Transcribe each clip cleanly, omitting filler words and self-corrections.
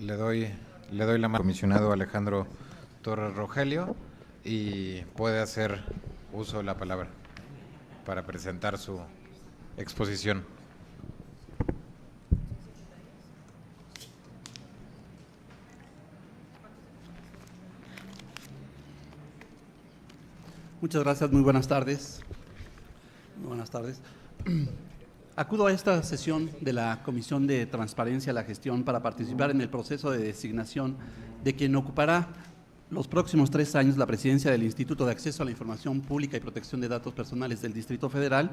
Le doy la mano al comisionado Alejandro Torres Rogelio y puede hacer uso de la palabra para presentar su exposición. Muchas gracias, muy buenas tardes. Muy buenas tardes. Acudo a esta sesión de la Comisión de Transparencia a la Gestión para participar en el proceso de designación de quien ocupará los próximos 3 años la presidencia del Instituto de Acceso a la Información Pública y Protección de Datos Personales del Distrito Federal,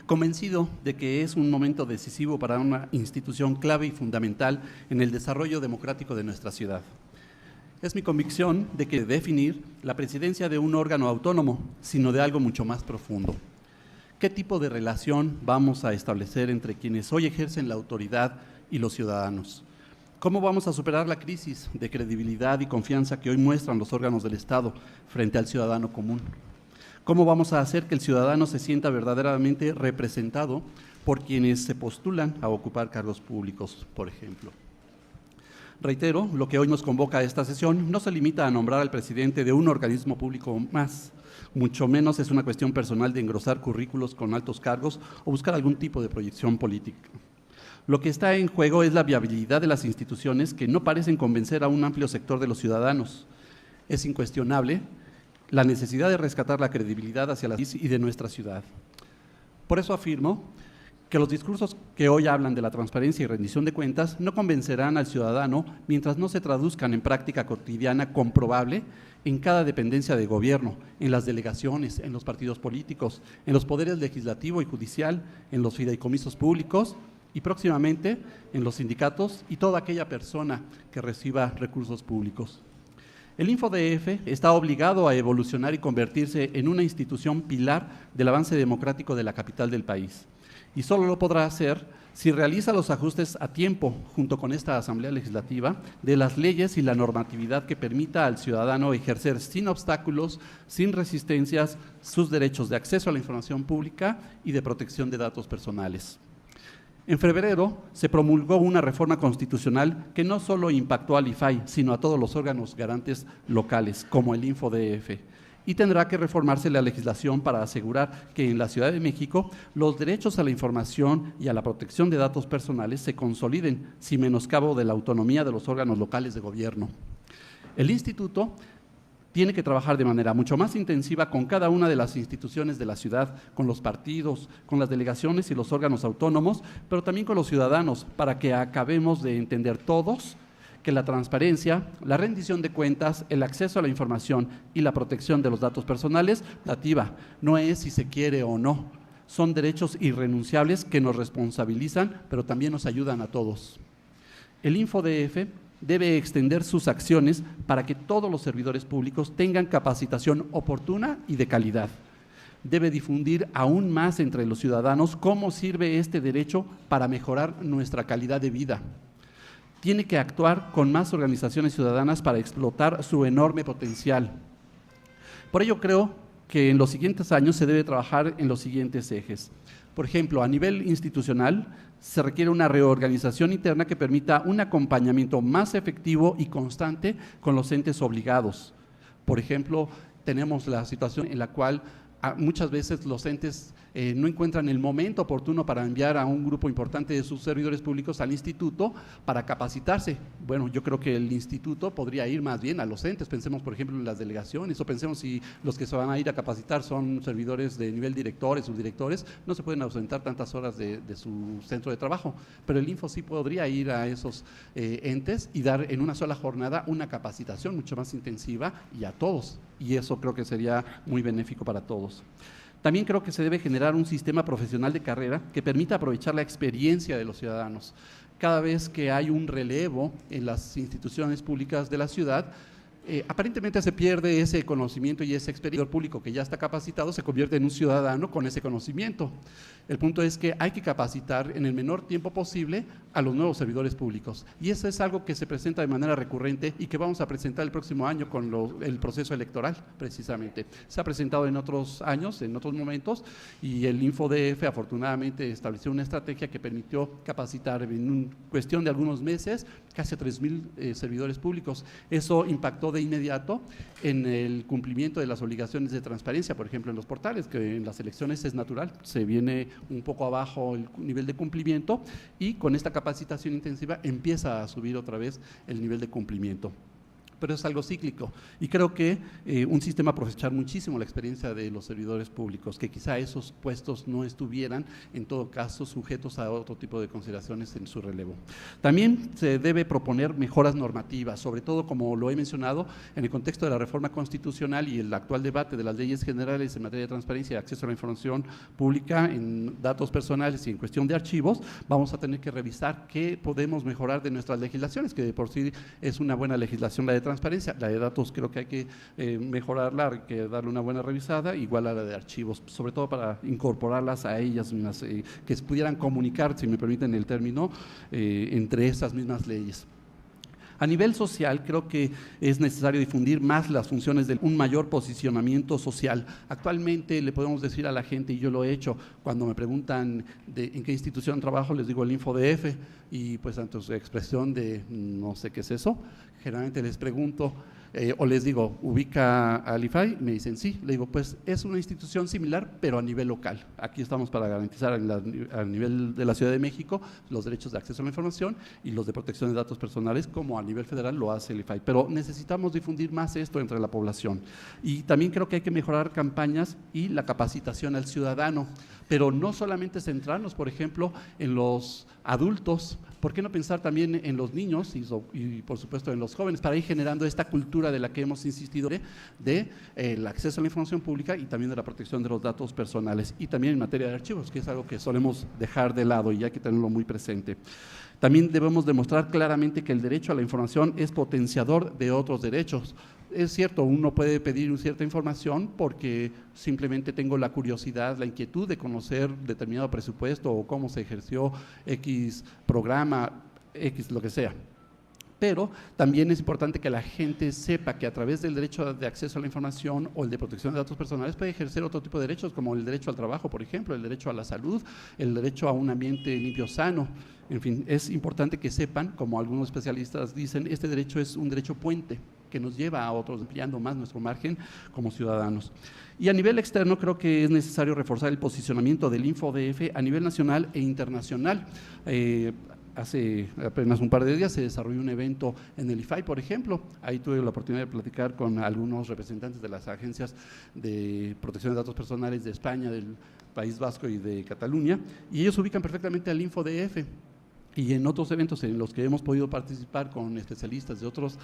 convencido de que es un momento decisivo para una institución clave y fundamental en el desarrollo democrático de nuestra ciudad. Es mi convicción de que definir la presidencia de un órgano autónomo, sino de algo mucho más profundo. ¿Qué tipo de relación vamos a establecer entre quienes hoy ejercen la autoridad y los ciudadanos? ¿Cómo vamos a superar la crisis de credibilidad y confianza que hoy muestran los órganos del Estado frente al ciudadano común? ¿Cómo vamos a hacer que el ciudadano se sienta verdaderamente representado por quienes se postulan a ocupar cargos públicos, por ejemplo? Reitero, lo que hoy nos convoca a esta sesión no se limita a nombrar al presidente de un organismo público más, mucho menos es una cuestión personal de engrosar currículos con altos cargos o buscar algún tipo de proyección política. Lo que está en juego es la viabilidad de las instituciones que no parecen convencer a un amplio sector de los ciudadanos. Es incuestionable la necesidad de rescatar la credibilidad hacia la y de nuestra ciudad. Por eso afirmo que los discursos que hoy hablan de la transparencia y rendición de cuentas no convencerán al ciudadano mientras no se traduzcan en práctica cotidiana comprobable en cada dependencia de gobierno, en las delegaciones, en los partidos políticos, en los poderes legislativo y judicial, en los fideicomisos públicos y próximamente en los sindicatos y toda aquella persona que reciba recursos públicos. El InfoDF está obligado a evolucionar y convertirse en una institución pilar del avance democrático de la capital del país. Y solo lo podrá hacer si realiza los ajustes a tiempo, junto con esta Asamblea Legislativa, de las leyes y la normatividad que permita al ciudadano ejercer sin obstáculos, sin resistencias, sus derechos de acceso a la información pública y de protección de datos personales. En febrero se promulgó una reforma constitucional que no solo impactó al IFAI, sino a todos los órganos garantes locales, como el InfoDF. Y tendrá que reformarse la legislación para asegurar que en la Ciudad de México los derechos a la información y a la protección de datos personales se consoliden sin menoscabo de la autonomía de los órganos locales de gobierno. El Instituto tiene que trabajar de manera mucho más intensiva con cada una de las instituciones de la ciudad, con los partidos, con las delegaciones y los órganos autónomos, pero también con los ciudadanos, para que acabemos de entender todos que la transparencia, la rendición de cuentas, el acceso a la información y la protección de los datos personales, no es si se quiere o no, son derechos irrenunciables que nos responsabilizan, pero también nos ayudan a todos. El InfoDF debe extender sus acciones para que todos los servidores públicos tengan capacitación oportuna y de calidad. Debe difundir aún más entre los ciudadanos cómo sirve este derecho para mejorar nuestra calidad de vida. Tiene que actuar con más organizaciones ciudadanas para explotar su enorme potencial. Por ello creo que en los siguientes años se debe trabajar en los siguientes ejes. Por ejemplo, a nivel institucional se requiere una reorganización interna que permita un acompañamiento más efectivo y constante con los entes obligados. Por ejemplo, tenemos la situación en la cual muchas veces los entes no encuentran el momento oportuno para enviar a un grupo importante de sus servidores públicos al instituto para capacitarse. Bueno, yo creo que el instituto podría ir más bien a los entes, pensemos por ejemplo en las delegaciones o pensemos si los que se van a ir a capacitar son servidores de nivel directores, subdirectores, no se pueden ausentar tantas horas de su centro de trabajo, pero el Info sí podría ir a esos entes y dar en una sola jornada una capacitación mucho más intensiva y a todos, y eso creo que sería muy benéfico para todos. También creo que se debe generar un sistema profesional de carrera que permita aprovechar la experiencia de los ciudadanos. Cada vez que hay un relevo en las instituciones públicas de la ciudad, aparentemente se pierde ese conocimiento y ese experiencia. El público que ya está capacitado se convierte en un ciudadano con ese conocimiento. El punto es que hay que capacitar en el menor tiempo posible a los nuevos servidores públicos. Y eso es algo que se presenta de manera recurrente y que vamos a presentar el próximo año con el proceso electoral, precisamente. Se ha presentado en otros años, en otros momentos, y el InfoDF afortunadamente estableció una estrategia que permitió capacitar en cuestión de algunos meses casi a 3,000 servidores públicos. Eso impactó de inmediato en el cumplimiento de las obligaciones de transparencia, por ejemplo, en los portales, que en las elecciones es natural, se viene un poco abajo el nivel de cumplimiento y con esta capacitación intensiva empieza a subir otra vez el nivel de cumplimiento. Pero es algo cíclico y creo que un sistema aprovechar muchísimo la experiencia de los servidores públicos, que quizá esos puestos no estuvieran en todo caso sujetos a otro tipo de consideraciones en su relevo. También se debe proponer mejoras normativas, sobre todo como lo he mencionado en el contexto de la reforma constitucional y el actual debate de las leyes generales en materia de transparencia y acceso a la información pública en datos personales y en cuestión de archivos. Vamos a tener que revisar qué podemos mejorar de nuestras legislaciones, que de por sí es una buena legislación la de transparencia. La de datos creo que hay que mejorarla, hay que darle una buena revisada, igual a la de archivos, sobre todo para incorporarlas a ellas mismas, que se pudieran comunicar, si me permiten el término, entre esas mismas leyes. A nivel social, creo que es necesario difundir más las funciones de un mayor posicionamiento social. Actualmente le podemos decir a la gente, y yo lo he hecho, cuando me preguntan en qué institución trabajo, les digo el InfoDF, y pues ante su expresión de no sé qué es eso, generalmente les pregunto, o les digo, ¿ubica al IFAI? Me dicen sí, le digo, pues es una institución similar, pero a nivel local. Aquí estamos para garantizar a nivel de la Ciudad de México los derechos de acceso a la información y los de protección de datos personales, como a nivel federal lo hace el IFAI. Pero necesitamos difundir más esto entre la población. Y también creo que hay que mejorar campañas y la capacitación al ciudadano, pero no solamente centrarnos, por ejemplo, en los adultos. ¿Por qué no pensar también en los niños y por supuesto en los jóvenes para ir generando esta cultura de la que hemos insistido de el acceso a la información pública y también de la protección de los datos personales y también en materia de archivos, que es algo que solemos dejar de lado y hay que tenerlo muy presente? También debemos demostrar claramente que el derecho a la información es potenciador de otros derechos. Es cierto, uno puede pedir cierta información porque simplemente tengo la curiosidad, la inquietud de conocer determinado presupuesto o cómo se ejerció X programa, X lo que sea. Pero también es importante que la gente sepa que a través del derecho de acceso a la información o el de protección de datos personales puede ejercer otro tipo de derechos, como el derecho al trabajo, por ejemplo, el derecho a la salud, el derecho a un ambiente limpio, sano. En fin, es importante que sepan, como algunos especialistas dicen, este derecho es un derecho puente que nos lleva a otros, ampliando más nuestro margen como ciudadanos. Y a nivel externo creo que es necesario reforzar el posicionamiento del InfoDF a nivel nacional e internacional. Hace apenas un par de días se desarrolló un evento en el IFAI, por ejemplo. Ahí tuve la oportunidad de platicar con algunos representantes de las agencias de protección de datos personales de España, del País Vasco y de Cataluña, y ellos ubican perfectamente al InfoDF. Y en otros eventos en los que hemos podido participar con especialistas de otras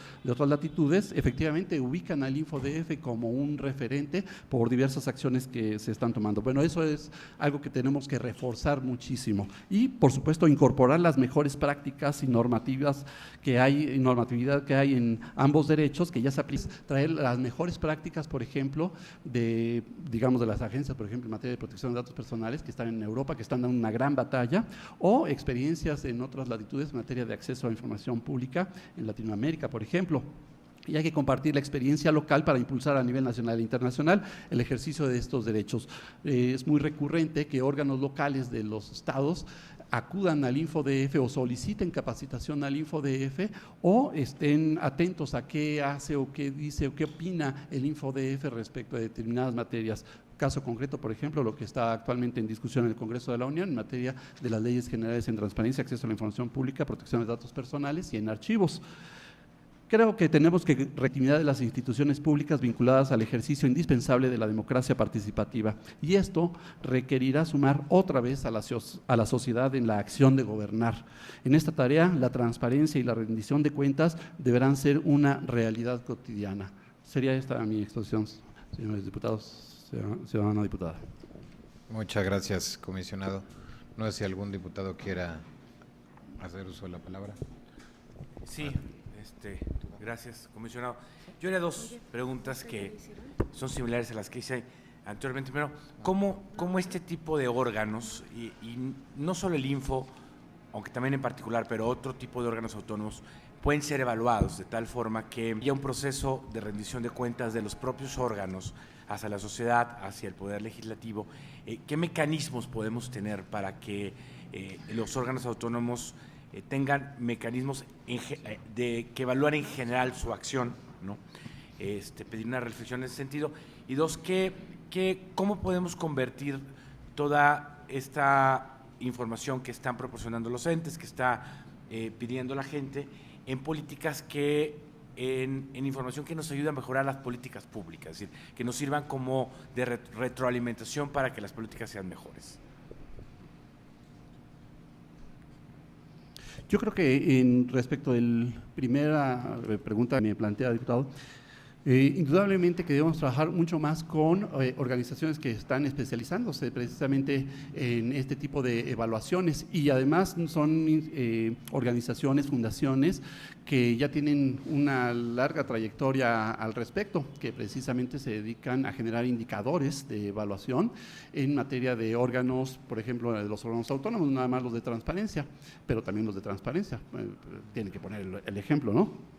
latitudes, efectivamente ubican al InfoDF como un referente por diversas acciones que se están tomando. Bueno, eso es algo que tenemos que reforzar muchísimo y, por supuesto, incorporar las mejores prácticas y normatividad que hay en ambos derechos, que ya se aplican, traer las mejores prácticas, por ejemplo, de las agencias, por ejemplo, en materia de protección de datos personales, que están en Europa, que están dando una gran batalla, o experiencias en otras latitudes en materia de acceso a información pública en Latinoamérica, por ejemplo. Y hay que compartir la experiencia local para impulsar a nivel nacional e internacional el ejercicio de estos derechos. Es muy recurrente que órganos locales de los estados acudan al InfoDF o soliciten capacitación al InfoDF o estén atentos a qué hace o qué dice o qué opina el InfoDF respecto a determinadas materias. Caso concreto, por ejemplo, lo que está actualmente en discusión en el Congreso de la Unión en materia de las leyes generales en transparencia, acceso a la información pública, protección de datos personales y en archivos. Creo que tenemos que reactivar las instituciones públicas vinculadas al ejercicio indispensable de la democracia participativa y esto requerirá sumar otra vez a la sociedad en la acción de gobernar. En esta tarea, la transparencia y la rendición de cuentas deberán ser una realidad cotidiana. Sería esta mi exposición, señores diputados. Ciudadana diputada. Muchas gracias, comisionado. No sé si algún diputado quiera hacer uso de la palabra. Sí, gracias, comisionado. Yo haría dos preguntas que son similares a las que hice anteriormente. Primero, ¿cómo este tipo de órganos, y no solo el Info, aunque también en particular, pero otro tipo de órganos autónomos, pueden ser evaluados de tal forma que haya un proceso de rendición de cuentas de los propios órganos hacia la sociedad, hacia el Poder Legislativo? ¿Qué mecanismos podemos tener para que los órganos autónomos tengan mecanismos que evalúen en general su acción, ¿no? Pedir una reflexión en ese sentido. Y dos, ¿cómo podemos convertir toda esta información que están proporcionando los entes, que está pidiendo la gente, en políticas en información que nos ayude a mejorar las políticas públicas, es decir, que nos sirvan como de retroalimentación para que las políticas sean mejores? Yo creo que respecto de la primera pregunta que me plantea, diputado, indudablemente que debemos trabajar mucho más con organizaciones que están especializándose precisamente en este tipo de evaluaciones, y además son organizaciones, fundaciones que ya tienen una larga trayectoria al respecto, que precisamente se dedican a generar indicadores de evaluación en materia de órganos, por ejemplo, de los órganos autónomos, nada más los de transparencia, pero también los de transparencia, tienen que poner el ejemplo, ¿no?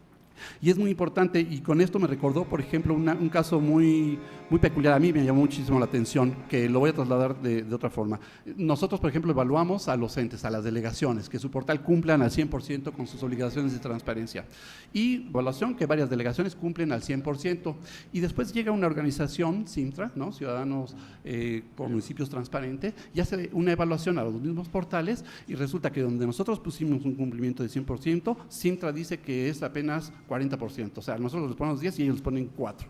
Y es muy importante, y con esto me recordó, por ejemplo, un caso muy peculiar, a mí me llamó muchísimo la atención, que lo voy a trasladar de otra forma. Nosotros, por ejemplo, evaluamos a los entes, a las delegaciones, que su portal cumplan al 100% con sus obligaciones de transparencia. Y evaluación que varias delegaciones cumplen al 100%. Y después llega una organización, Cintra, ¿no? Ciudadanos por Municipios Transparentes, y hace una evaluación a los mismos portales, y resulta que donde nosotros pusimos un cumplimiento de 100%, Cintra dice que es apenas 40%, o sea, nosotros les ponemos 10 y ellos les ponen 4.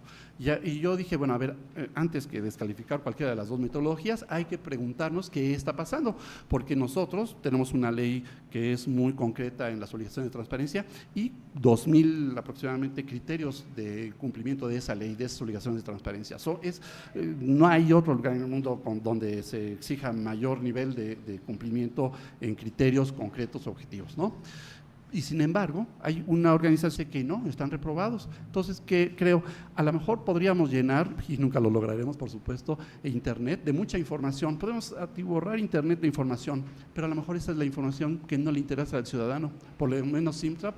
Y yo dije, bueno, a ver, antes que descalificar cualquiera de las dos metodologías, hay que preguntarnos qué está pasando, porque nosotros tenemos una ley que es muy concreta en las obligaciones de transparencia y 2,000 aproximadamente criterios de cumplimiento de esa ley, de esas obligaciones de transparencia. No hay otro lugar en el mundo donde se exija mayor nivel de cumplimiento en criterios concretos, objetivos, ¿no? Y sin embargo, hay una organización que no, están reprobados. Entonces, ¿qué creo? A lo mejor podríamos llenar, y nunca lo lograremos, por supuesto, Internet de mucha información. Podemos atiborrar Internet de información, pero a lo mejor esa es la información que no le interesa al ciudadano. Por lo menos Cintra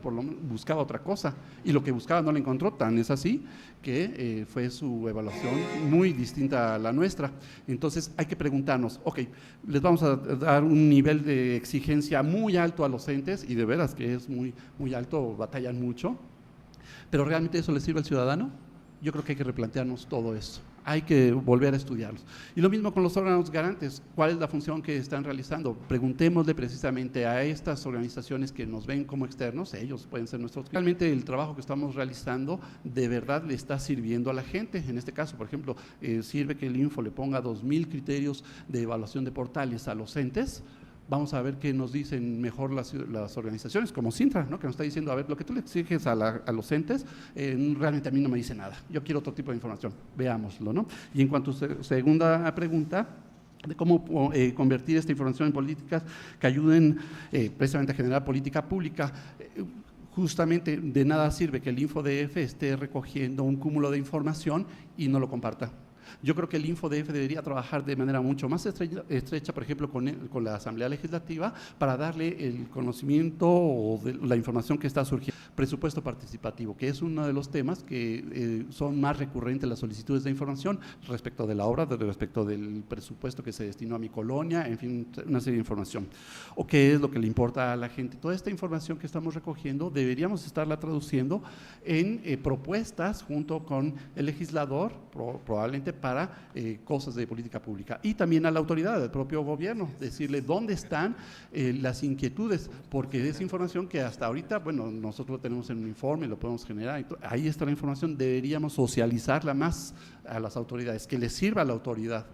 buscaba otra cosa, y lo que buscaba no lo encontró. Tan es así que fue su evaluación muy distinta a la nuestra. Entonces, hay que preguntarnos, ok, les vamos a dar un nivel de exigencia muy alto a los entes, y de veras que es muy alto, batallan mucho, pero ¿realmente eso le sirve al ciudadano? Yo creo que hay que replantearnos todo eso, hay que volver a estudiarlos. Y lo mismo con los órganos garantes, ¿cuál es la función que están realizando? Preguntémosle precisamente a estas organizaciones que nos ven como externos, ellos pueden ser nuestros. Realmente el trabajo que estamos realizando de verdad le está sirviendo a la gente. En este caso, por ejemplo, sirve que el Info le ponga 2,000 criterios de evaluación de portales a los entes. Vamos a ver qué nos dicen mejor las organizaciones, como Cintra, ¿no? Que nos está diciendo, a ver, lo que tú le exiges a los entes, realmente a mí no me dice nada, yo quiero otro tipo de información, veámoslo, ¿no? Y en cuanto a su segunda pregunta, de cómo convertir esta información en políticas que ayuden precisamente a generar política pública. Justamente de nada sirve que el InfoDF esté recogiendo un cúmulo de información y no lo comparta. Yo creo que el InfoDF debería trabajar de manera mucho más estrecha, por ejemplo, con la Asamblea Legislativa, para darle el conocimiento o de la información que está surgiendo. Presupuesto participativo, que es uno de los temas que son más recurrentes en las solicitudes de información respecto de la obra, respecto del presupuesto que se destinó a mi colonia, en fin, una serie de información. O qué es lo que le importa a la gente. Toda esta información que estamos recogiendo deberíamos estarla traduciendo en propuestas junto con el legislador, probablemente para cosas de política pública, y también a la autoridad del propio gobierno, decirle dónde están las inquietudes, porque es información que hasta ahorita, bueno, nosotros lo tenemos en un informe, lo podemos generar, ahí está la información, deberíamos socializarla más a las autoridades, que les sirva a la autoridad.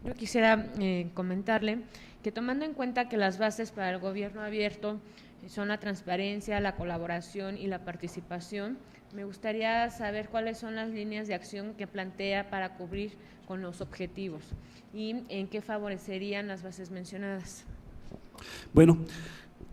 Yo quisiera comentarle que, tomando en cuenta que las bases para el gobierno abierto son la transparencia, la colaboración y la participación, me gustaría saber cuáles son las líneas de acción que plantea para cubrir con los objetivos y en qué favorecerían las bases mencionadas. Bueno,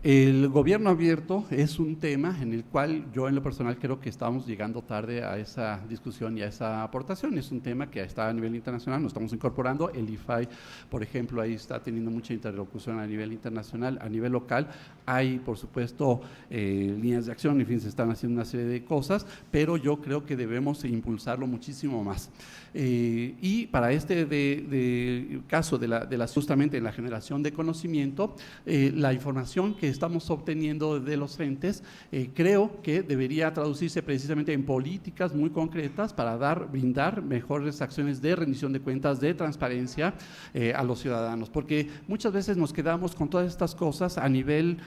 El gobierno abierto es un tema en el cual yo en lo personal creo que estamos llegando tarde a esa discusión y a esa aportación. Es un tema que está a nivel internacional, nos estamos incorporando. El IFAI, por ejemplo, ahí está teniendo mucha interlocución a nivel internacional. A nivel local hay, por supuesto, líneas de acción, en fin, se están haciendo una serie de cosas, pero yo creo que debemos impulsarlo muchísimo más. Y para este caso justamente en la generación de conocimiento, la información que estamos obteniendo de los entes, creo que debería traducirse precisamente en políticas muy concretas para brindar mejores acciones de rendición de cuentas, de transparencia a los ciudadanos, porque muchas veces nos quedamos con todas estas cosas a nivel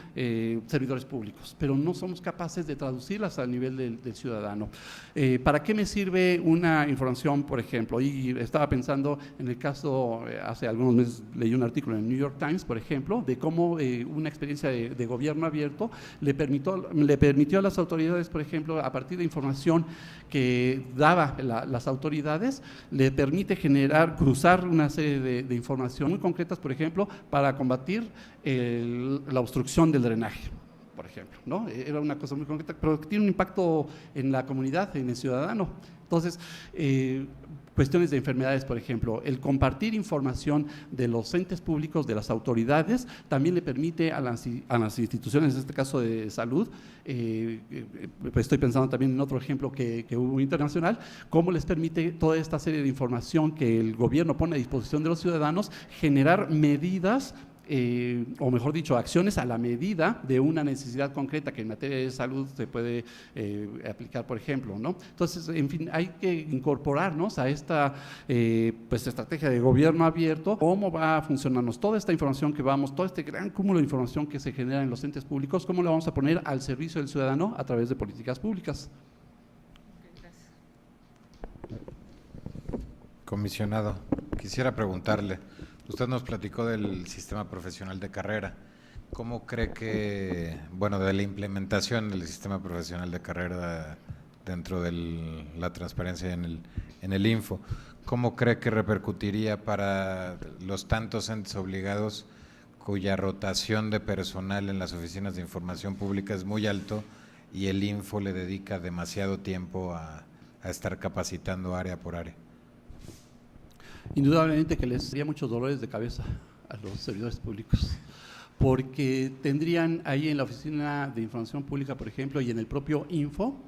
servidores públicos, pero no somos capaces de traducirlas a nivel del ciudadano. ¿Para qué me sirve una información, por ejemplo? Y estaba pensando en el caso, hace algunos meses leí un artículo en el New York Times, por ejemplo, de cómo una experiencia de gobierno abierto le permitió a las autoridades, por ejemplo, a partir de información que daba las autoridades, le permite cruzar una serie de información muy concretas, por ejemplo, para combatir la obstrucción del drenaje, por ejemplo, ¿no? Era una cosa muy concreta, pero que tiene un impacto en la comunidad, en el ciudadano. Entonces, cuestiones de enfermedades, por ejemplo, el compartir información de los entes públicos, de las autoridades, también le permite a las instituciones, en este caso de salud, pues estoy pensando también en otro ejemplo que hubo internacional, cómo les permite toda esta serie de información que el gobierno pone a disposición de los ciudadanos, generar medidas, o mejor dicho, acciones a la medida de una necesidad concreta que en materia de salud se puede aplicar, por ejemplo, ¿no? Entonces, en fin, hay que incorporarnos a esta pues estrategia de gobierno abierto. ¿Cómo va a funcionarnos toda esta información todo este gran cúmulo de información que se genera en los entes públicos, cómo la vamos a poner al servicio del ciudadano a través de políticas públicas? Comisionado, quisiera preguntarle, usted nos platicó del sistema profesional de carrera. ¿Cómo cree que, de la implementación del sistema profesional de carrera dentro de la transparencia en el Info, cómo cree que repercutiría para los tantos entes obligados cuya rotación de personal en las oficinas de información pública es muy alto y el Info le dedica demasiado tiempo a estar capacitando área por área? Indudablemente que les daría muchos dolores de cabeza a los servidores públicos, porque tendrían ahí en la Oficina de Información Pública, por ejemplo, y en el propio Info,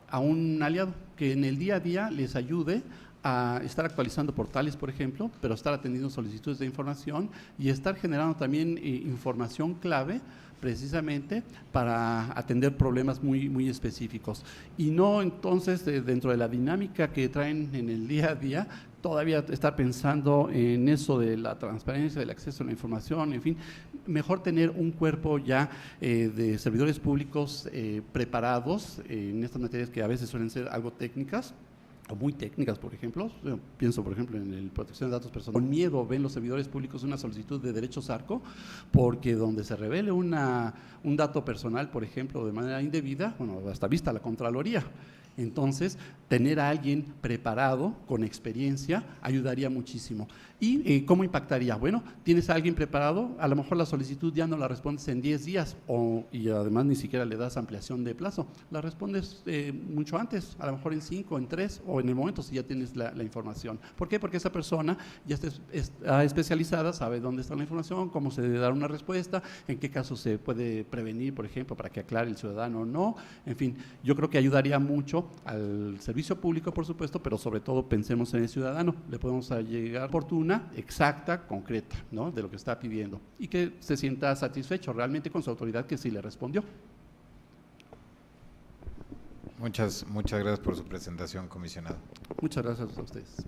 a un aliado que en el día a día les ayude a estar actualizando portales, por ejemplo, pero estar atendiendo solicitudes de información y estar generando también información clave precisamente para atender problemas muy específicos. Y no entonces dentro de la dinámica que traen en el día a día, todavía estar pensando en eso de la transparencia, del acceso a la información, en fin, mejor tener un cuerpo ya de servidores públicos preparados en estas materias que a veces suelen ser algo técnicas, o muy técnicas, por ejemplo. Yo pienso, por ejemplo, en la protección de datos personales. Con miedo ven los servidores públicos una solicitud de derechos ARCO, porque donde se revele un dato personal, por ejemplo, de manera indebida, hasta vista la Contraloría. Entonces, tener a alguien preparado, con experiencia, ayudaría muchísimo. ¿Y cómo impactaría? Bueno, tienes a alguien preparado, a lo mejor la solicitud ya no la respondes en 10 días y además ni siquiera le das ampliación de plazo. La respondes mucho antes, a lo mejor en 5, en 3 o en el momento si ya tienes la información. ¿Por qué? Porque esa persona ya está especializada, sabe dónde está la información, cómo se debe dar una respuesta, en qué casos se puede prevenir, por ejemplo, para que aclare el ciudadano o no. En fin, yo creo que ayudaría mucho al servicio público, por supuesto, pero sobre todo pensemos en el ciudadano. Le podemos llegar oportuna, exacta, concreta, ¿no?, de lo que está pidiendo y que se sienta satisfecho realmente con su autoridad que sí le respondió. Muchas gracias por su presentación, comisionado. Muchas gracias a ustedes.